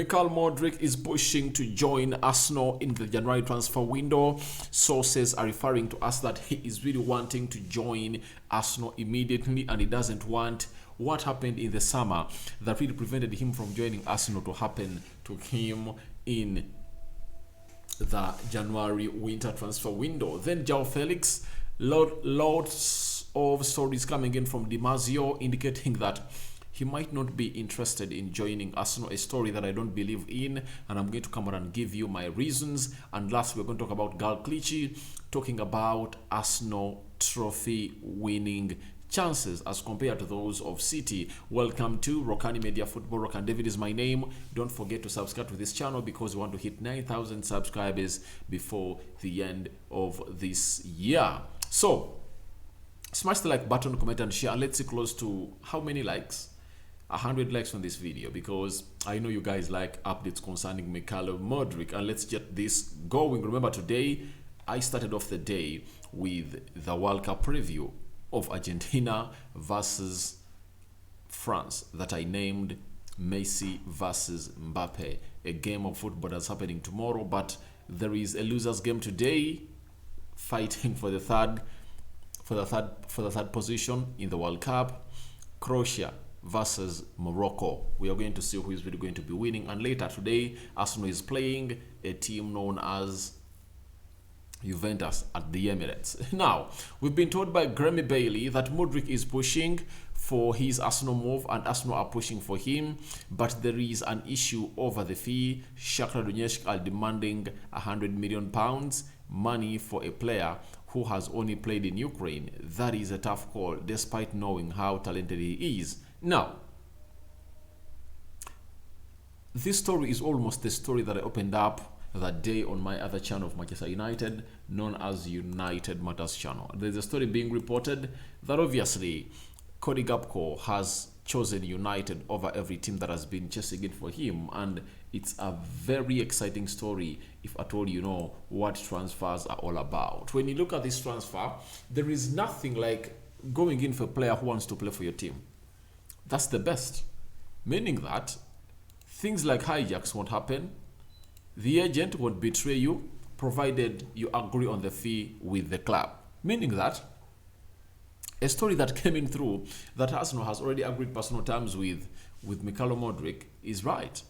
Gael Mudryk is pushing to join Arsenal in the January transfer window. Sources are referring to us that he is really wanting to join Arsenal immediately, and he doesn't want what happened in the summer that really prevented him from joining Arsenal to happen to him in the January winter transfer window. Then Joao Felix, lots of stories coming in from DiMarzio indicating that he might not be interested in joining Arsenal, a story that I don't believe in, and I'm going to come out and give you my reasons. And last, we're going to talk about Gael Clichy, talking about Arsenal trophy winning chances as compared to those of City. Welcome to Rokani Media Football. Rokani David is my name. Don't forget to subscribe to this channel because we want to hit 9,000 subscribers before the end of this year. So, smash the like button, comment and share, and let's see close to how many likes? 100 likes on this video, because I know you guys like updates concerning Gael Mudryk, and let's get this going. Remember, today I started off the day with the World Cup preview of Argentina versus France that I named Messi versus Mbappe, a game of football that's happening tomorrow, but there is a losers game today fighting for the third position in the World Cup. Croatia versus Morocco. We are going to see who is really going to be winning. And later today, Arsenal is playing a team known as Juventus at the Emirates. Now, we've been told by Grammy Bailey that Mudryk is pushing for his Arsenal move and Arsenal are pushing for him, but there is an issue over the fee. Shakhtar Donetsk are demanding £100 million money for a player who has only played in Ukraine. That is a tough call, despite knowing how talented he is. Now, this story is almost the story that I opened up that day on my other channel of Manchester United, known as United Matters channel. There's a story being reported that obviously Cody Gakpo has chosen United over every team that has been chasing it for him, and it's a very exciting story if at all you know what transfers are all about. When you look at this transfer, there is nothing like going in for a player who wants to play for your team. That's the best, meaning that things like hijacks won't happen. The agent won't betray you provided you agree on the fee with the club, meaning that a story that came in through that Arsenal has already agreed personal terms with Gael Mudryk is right,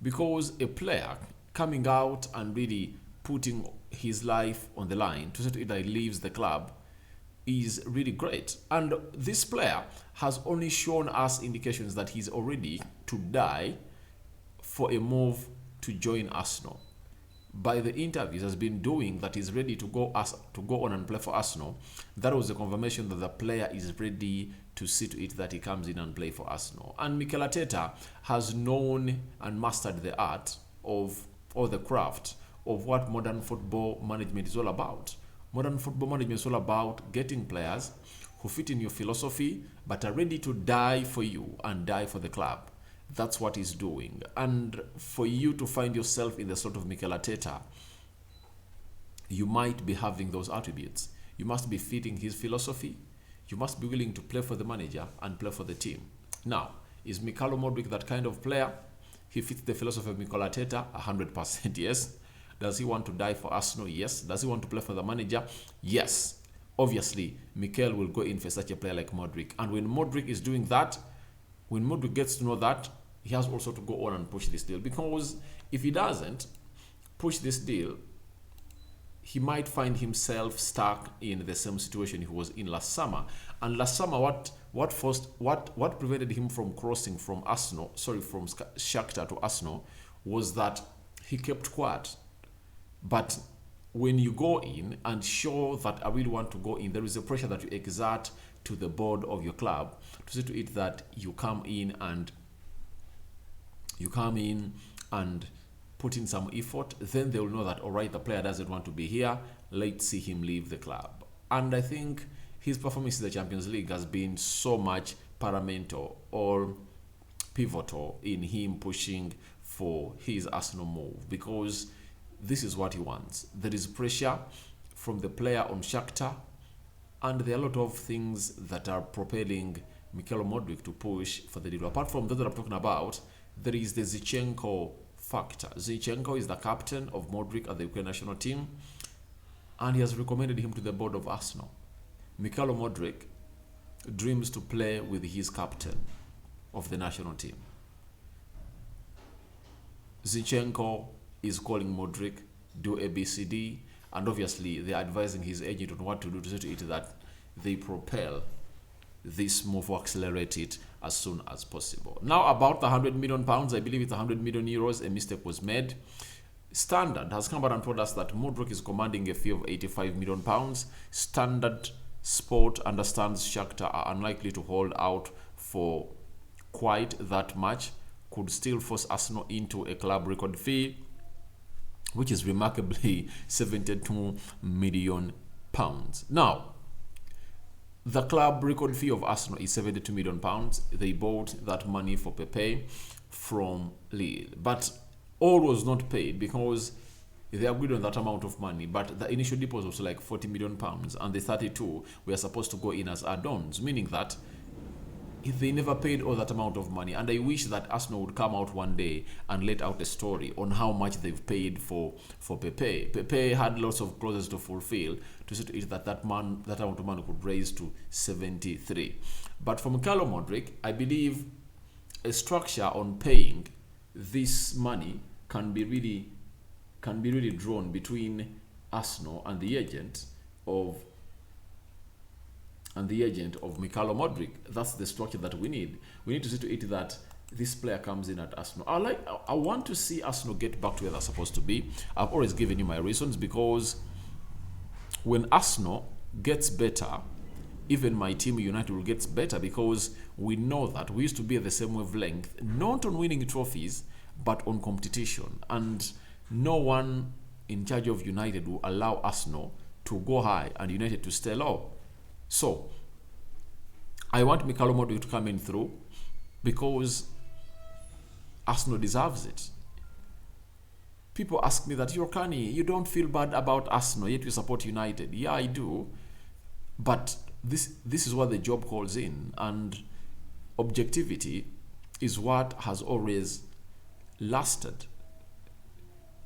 because a player coming out and really putting his life on the line to say that he leaves the club is really great. And this player has only shown us indications that he's already to die for a move to join Arsenal. By the interviews has been doing that he's ready to go on and play for Arsenal. That was a confirmation that the player is ready to see to it that he comes in and play for Arsenal. And Mikel Arteta has known and mastered the art of, or the craft of, what modern football management is all about. Modern football management is all about getting players who fit in your philosophy but are ready to die for you and die for the club. That's what he's doing. And for you to find yourself in the sort of Mikel Arteta, you might be having those attributes. You must be fitting his philosophy. You must be willing to play for the manager and play for the team. Now, is Gael Mudryk that kind of player? He fits the philosophy of Mikel Arteta 100%, yes. Does he want to die for Arsenal? Yes. Does he want to play for the manager? Yes. Obviously, Mikel will go in for such a player like Mudryk. And when Mudryk is doing that, when Mudryk gets to know that, he has also to go on and push this deal. Because if he doesn't push this deal, he might find himself stuck in the same situation he was in last summer. And last summer, what prevented him from crossing from from Shakhtar to Arsenal was that he kept quiet. But when you go in and show that I really want to go in, there is a pressure that you exert to the board of your club to see to it that you come in and put in some effort. Then they will know that, all right, the player doesn't want to be here, let's see him leave the club. And I think his performance in the Champions League has been so much paramount or pivotal in him pushing for his Arsenal move, because this is what he wants. There is pressure from the player on Shakhtar, and there are a lot of things that are propelling Gael Mudryk to push for the deal. Apart from that I'm talking about, there is the Zinchenko factor. Zinchenko is the captain of Mudryk at the Ukraine national team, and he has recommended him to the board of Arsenal. Mikhail Mudryk dreams to play with his captain of the national team. Zinchenko is calling Mudryk, do ABCD, and obviously they're advising his agent on what to do to see to it that they propel this move or accelerate it as soon as possible. Now about the £100 million, I believe it's €100 million, a mistake was made. Standard has come out and told us that Mudryk is commanding a fee of £85 million. Standard Sport understands Shakhtar are unlikely to hold out for quite that much, could still force Arsenal into a club record fee, which is remarkably £72 million. Now, the club record fee of Arsenal is £72 million. They bought that money for Pepe from Lille. But all was not paid because they agreed on that amount of money. But the initial deposit was like £40 million, and the 32 were supposed to go in as add-ons, meaning that they never paid all that amount of money. And I wish that Arsenal would come out one day and let out a story on how much they've paid for Pepe. Pepe had lots of clauses to fulfill to see to it that amount of money could raise to 73. But for Mikhail Mudryk, I believe a structure on paying this money can be really drawn between Arsenal and the agent of Mikhail Mudryk. That's the structure that we need. We need to see to it that this player comes in at Arsenal. I want to see Arsenal get back to where they're supposed to be. I've always given you my reasons, because when Arsenal gets better, even my team United will get better, because we know that we used to be at the same wavelength, not on winning trophies, but on competition. And no one in charge of United will allow Arsenal to go high and United to stay low. So, I want Mikhail Mudryk to come in through, because Arsenal deserves it. People ask me that, Rokani, you don't feel bad about Arsenal, yet you support United. Yeah, I do. But this is what the job calls in. And objectivity is what has always lasted.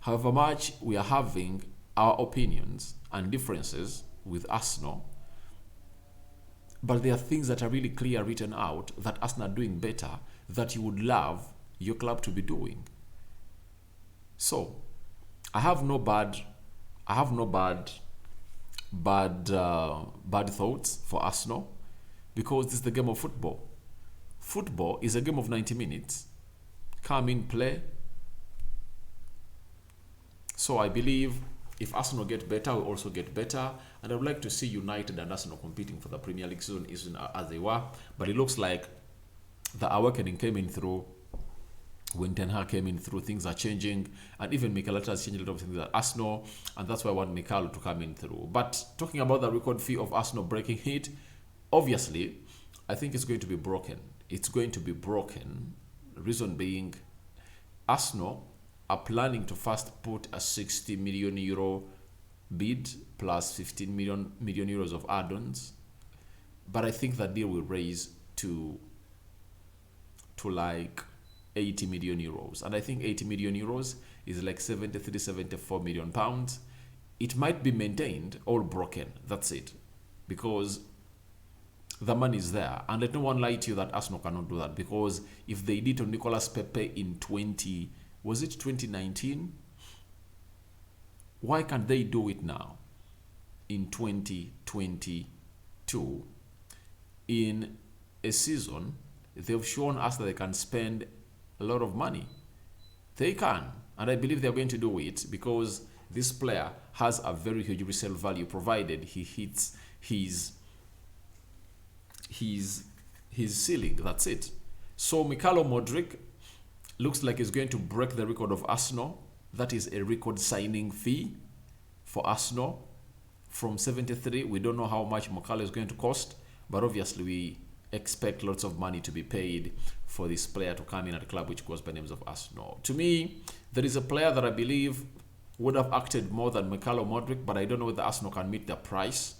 However much we are having our opinions and differences with Arsenal, but there are things that are really clear, written out, that Arsenal are doing better, that you would love your club to be doing. So, I have no bad thoughts for Arsenal, because this is the game of football. Football is a game of 90 minutes. Come in, play. So I believe if Arsenal get better, we also get better. And I would like to see United and Arsenal competing for the Premier League season as they were. But it looks like the awakening came in through when Ten Hag came in through. Things are changing. And even Mikel Arteta has changed a lot of things at Arsenal. And that's why I want Mikel to come in through. But talking about the record fee of Arsenal breaking it, obviously, I think it's going to be broken. It's going to be broken. Reason being, Arsenal are planning to first put a €60 million bid plus 15 million euros of add-ons, but I think that deal will raise to like 80 million euros, and I think 80 million euros is like 74 million pounds. It might be maintained or broken, that's it, because the money is there. And let no one lie to you that Arsenal cannot do that, because if they did on Nicolas Pepe in 2019? Why can't they do it now in 2022? In a season, they've shown us that they can spend a lot of money. They can, and I believe they're going to do it, because this player has a very huge resale value, provided he hits his ceiling. That's it. So Mikhail Mudryk looks like he's going to break the record of Arsenal. That is a record signing fee for Arsenal from 73. We don't know how much Mikhail is going to cost, but obviously we expect lots of money to be paid for this player to come in at a club which goes by names of Arsenal. To me, there is a player that I believe would have acted more than Mikhail Mudryk, but I don't know whether Arsenal can meet the price.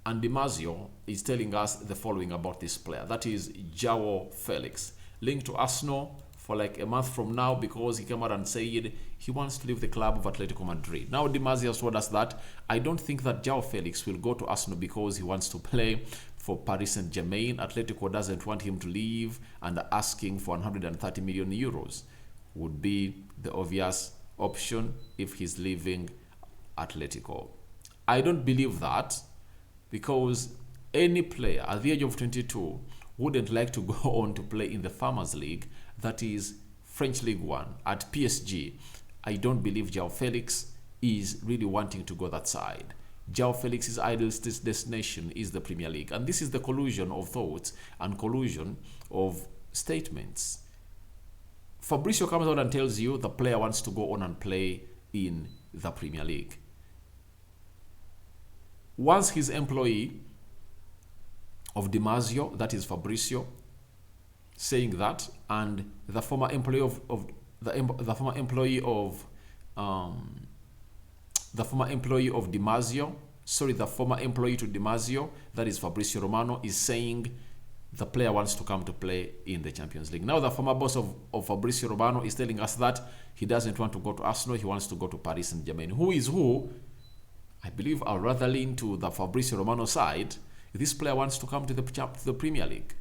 And Di Marzio is telling us the following about this player. That is Joao Felix, linked to Arsenal for like a month from now because he came out and said he wants to leave the club of Atletico Madrid. Now, Di Marzio has told us that I don't think that Joao Felix will go to Arsenal because he wants to play for Paris Saint-Germain. Atletico doesn't want him to leave, and asking for 130 million euros would be the obvious option if he's leaving Atletico. I don't believe that, because any player at the age of 22 wouldn't like to go on to play in the Farmers League, that is French League One, at PSG. I don't believe Joao Felix is really wanting to go that side. Joao Felix's ideal destination is the Premier League. And this is the collusion of thoughts and collusion of statements. Fabrizio comes out and tells you the player wants to go on and play in the Premier League. Once his employee of Di Marzio, that is Fabrizio, saying that, and the former employee of Di Marzio, the former employee to Di Marzio, that is Fabrizio Romano, is saying the player wants to come to play in the Champions League. Now, the former boss of Fabrizio Romano is telling us that he doesn't want to go to Arsenal, he wants to go to Paris Saint-Germain. Who is who? I believe I'll rather lean to the Fabrizio Romano side. This player wants to come to the Premier League.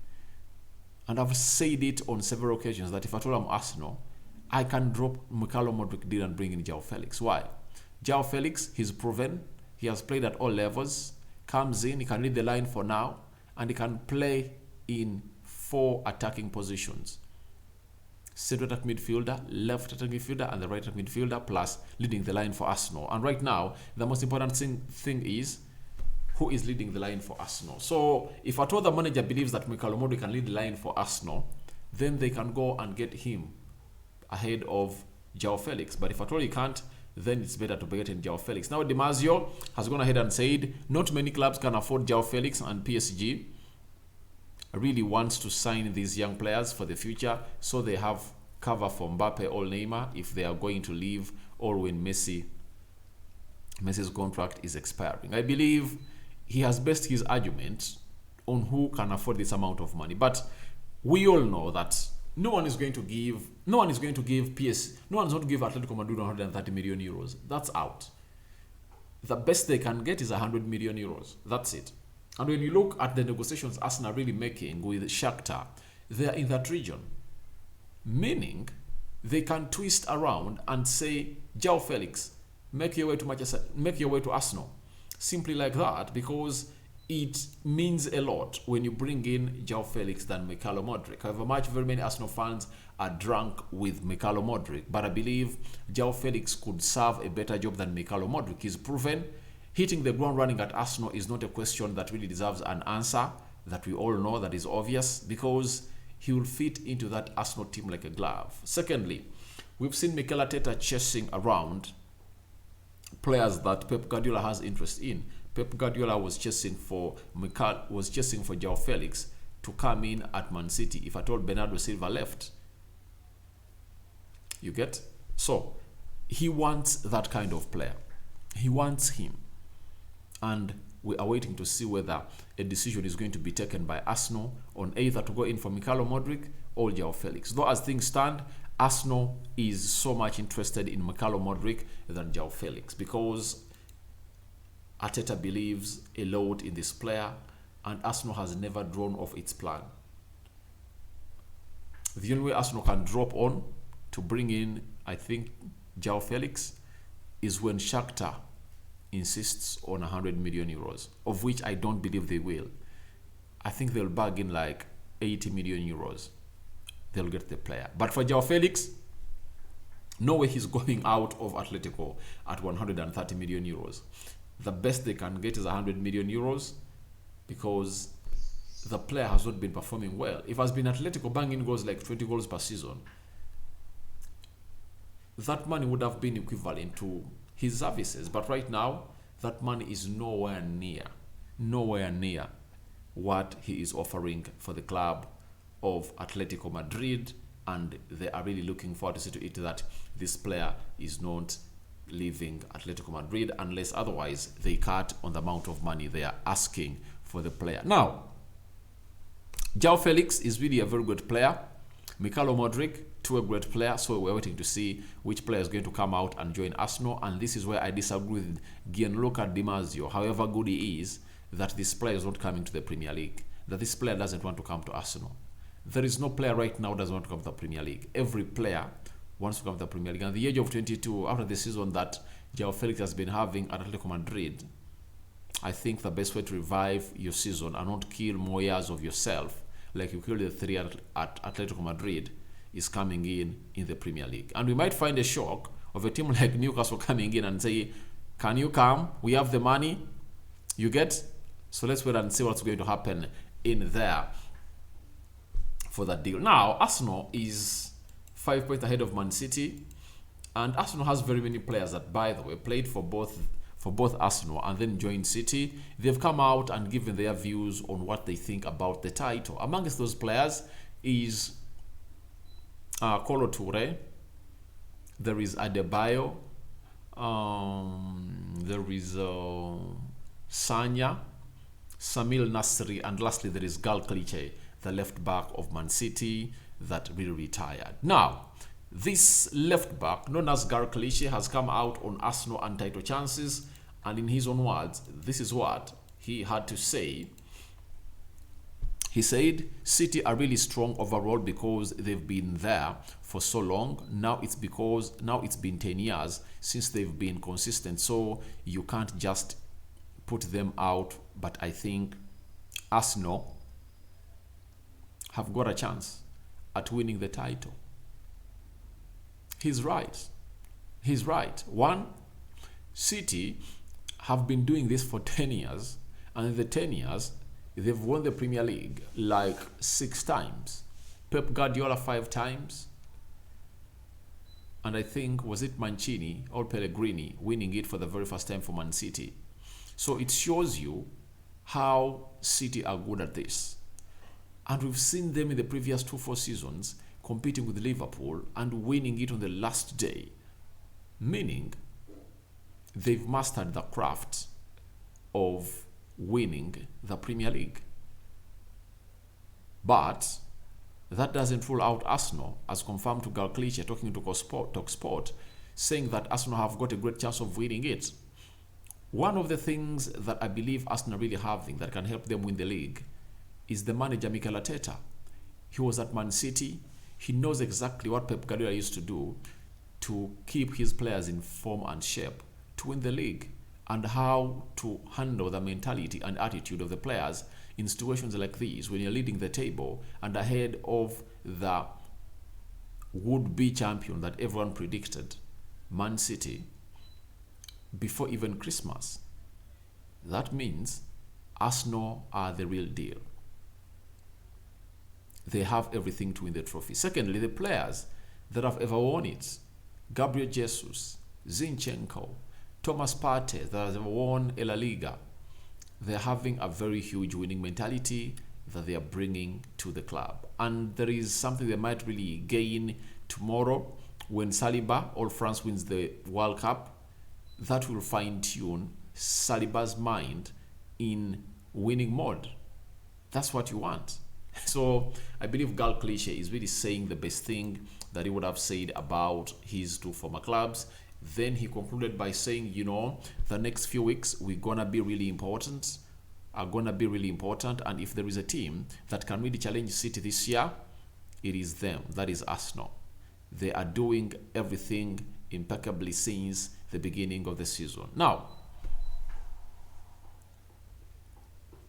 And I've said it on several occasions that if at all I'm Arsenal, I can drop Mykhailo Mudryk deal and bring in Joao Felix. Why? Joao Felix, he's proven, he has played at all levels, comes in, he can lead the line for now, and he can play in 4 attacking positions. Center attack midfielder, left attack midfielder, and the right attack midfielder, plus leading the line for Arsenal. And right now, the most important thing is who is leading the line for Arsenal. So if at all the manager believes that Mykhailo Mudryk can lead the line for Arsenal, then they can go and get him ahead of Joao Felix. But if at all he can't, then it's better to get in Joao Felix. Now, Di Marzio has gone ahead and said not many clubs can afford Joao Felix, and PSG really wants to sign these young players for the future, so they have cover for Mbappe or Neymar if they are going to leave, or when Messi's contract is expiring. I believe he has based his argument on who can afford this amount of money, but we all know that no one is going to give Atletico Madrid 130 million euros. That's out. The best they can get is 100 million euros. That's it. And when you look at the negotiations Arsenal are really making with Shakhtar, they are in that region. Meaning, they can twist around and say, Joao Felix, make your way to Arsenal. Simply like that, because it means a lot when you bring in Joao Felix than Mykhailo Mudryk. However much very many Arsenal fans are drunk with Mykhailo Mudryk, but I believe Joao Felix could serve a better job than Mykhailo Mudryk. He's proven hitting the ground running at Arsenal is not a question that really deserves an answer that we all know that is obvious, because he will fit into that Arsenal team like a glove. Secondly, we've seen Mikel Arteta chasing around players that Pep Guardiola has interest in. Pep Guardiola was chasing for Joao Felix to come in at Man City if at all Bernardo Silva left. You get? So, he wants that kind of player. He wants him. And we are waiting to see whether a decision is going to be taken by Arsenal on either to go in for Mykhailo Mudryk or Joao Felix. Though as things stand, Arsenal is so much interested in Mykhailo Mudryk than Joao Felix, because Arteta believes a lot in this player, and Arsenal has never drawn off its plan. The only way Arsenal can drop on to bring in, I think, Joao Felix is when Shakhtar insists on 100 million euros, of which I don't believe they will. I think they'll bargain like 80 million euros. They'll get the player. But for Joao Felix, no way he's going out of Atletico at 130 million euros. The best they can get is 100 million euros, because the player has not been performing well. If has been Atletico banging goals like 20 goals per season, that money would have been equivalent to his services. But right now, that money is nowhere near what he is offering for the club of Atletico Madrid, and they are really looking forward to see to it that this player is not leaving Atletico Madrid unless otherwise they cut on the amount of money they are asking for the player. Now, Joao Felix is really a very good player. Mykhailo Mudryk to a great player. So we're waiting to see which player is going to come out and join Arsenal. And this is where I disagree with Gianluca Di Marzio, however good he is, that this player is not coming to the Premier League, that this player doesn't want to come to Arsenal. There is no player right now that doesn't want to come to the Premier League. Every player wants to come to the Premier League. And at the age of 22, after the season that Joao Felix has been having at Atletico Madrid, I think the best way to revive your season and not kill more years of yourself, like you killed the 3 at Atletico Madrid, is coming in the Premier League. And we might find a shock of a team like Newcastle coming in and say, can you come? We have the money. You get? So let's wait and see what's going to happen in there for that deal. Now, Arsenal is 5 points ahead of Man City, and Arsenal has very many players that, by the way, played for both Arsenal and then joined City. They've come out and given their views on what they think about the title. Amongst those players is Kolo Toure, there is Adebayo, there is Sanya, Samil Nasri, and lastly there is Gael Clichy, the left back of Man City that really retired. Now, this left back, known as Gael Clichy, has come out on Arsenal and title chances, and in his own words, this is what he had to say. He said, City are really strong overall because they've been there for so long. Now it's been 10 years since they've been consistent, so you can't just put them out. But I think Arsenal have got a chance at winning the title. He's right. He's right. One, City have been doing this for 10 years, and in the 10 years, they've won the Premier League like 6 times. Pep Guardiola 5 times. And I think, was it Mancini or Pellegrini winning it for the very first time for Man City? So it shows you how City are good at this. And we've seen them in the previous 2-4 seasons competing with Liverpool and winning it on the last day. Meaning, they've mastered the craft of winning the Premier League. But that doesn't rule out Arsenal, as confirmed to Gael Clichy talking to TalkSport, saying that Arsenal have got a great chance of winning it. One of the things that I believe Arsenal really having that can help them win the league is the manager Mikel Arteta. He was at Man City. He knows exactly what Pep Guardiola used to do to keep his players in form and shape to win the league, and how to handle the mentality and attitude of the players in situations like these when you're leading the table and ahead of the would-be champion that everyone predicted, Man City, before even Christmas. That means Arsenal are the real deal. They have everything to win the trophy. Secondly, the players that have ever won it, Gabriel Jesus, Zinchenko, Thomas Partey, that have won La Liga, they're having a very huge winning mentality that they are bringing to the club. And there is something they might really gain tomorrow when Saliba or France wins the World Cup. That will fine-tune Saliba's mind in winning mode. That's what you want. So I believe Gael Clichy is really saying the best thing that he would have said about his 2 former clubs. Then he concluded by saying, the next few weeks are gonna be really important. And if there is a team that can really challenge City this year, it is them. That is Arsenal. They are doing everything impeccably since the beginning of the season. Now,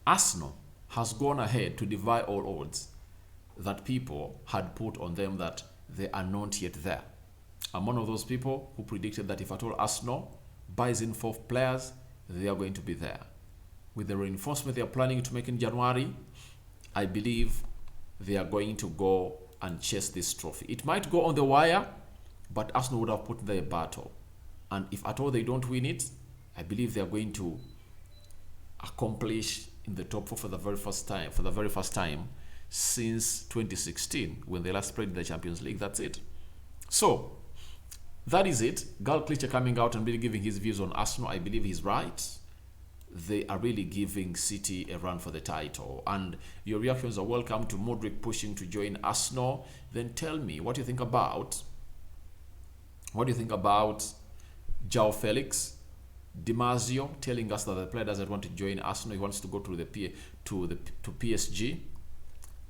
Arsenal has gone ahead to defy all odds that people had put on them that they are not yet there. I'm one of those people who predicted that if at all Arsenal buys in 4 players, they are going to be there. With the reinforcement they are planning to make in January, I believe they are going to go and chase this trophy. It might go on the wire, but Arsenal would have put their battle. And if at all they don't win it, I believe they are going to accomplish in the top 4 for the very first time since 2016 when they last played in the Champions League. That's it. So that is it. Gael Clichy coming out and really giving his views on Arsenal. I believe he's right. they are really giving City a run for the title. And your reactions are welcome to Mudryk pushing to join Arsenal. Then tell me what you think about Joao Felix, Dimasio telling us that the player doesn't want to join Arsenal. He wants to go to PSG.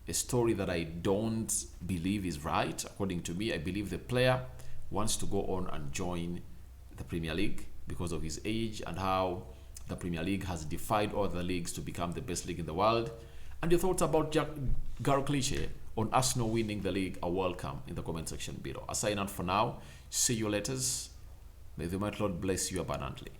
A story that I don't believe is right. According to me, I believe the player wants to go on and join the Premier League because of his age and how the Premier League has defied all the leagues to become the best league in the world. And your thoughts about Gael Clichy on Arsenal winning the league are welcome in the comment section below. I sign out for now. See you later. May the mighty Lord bless you abundantly.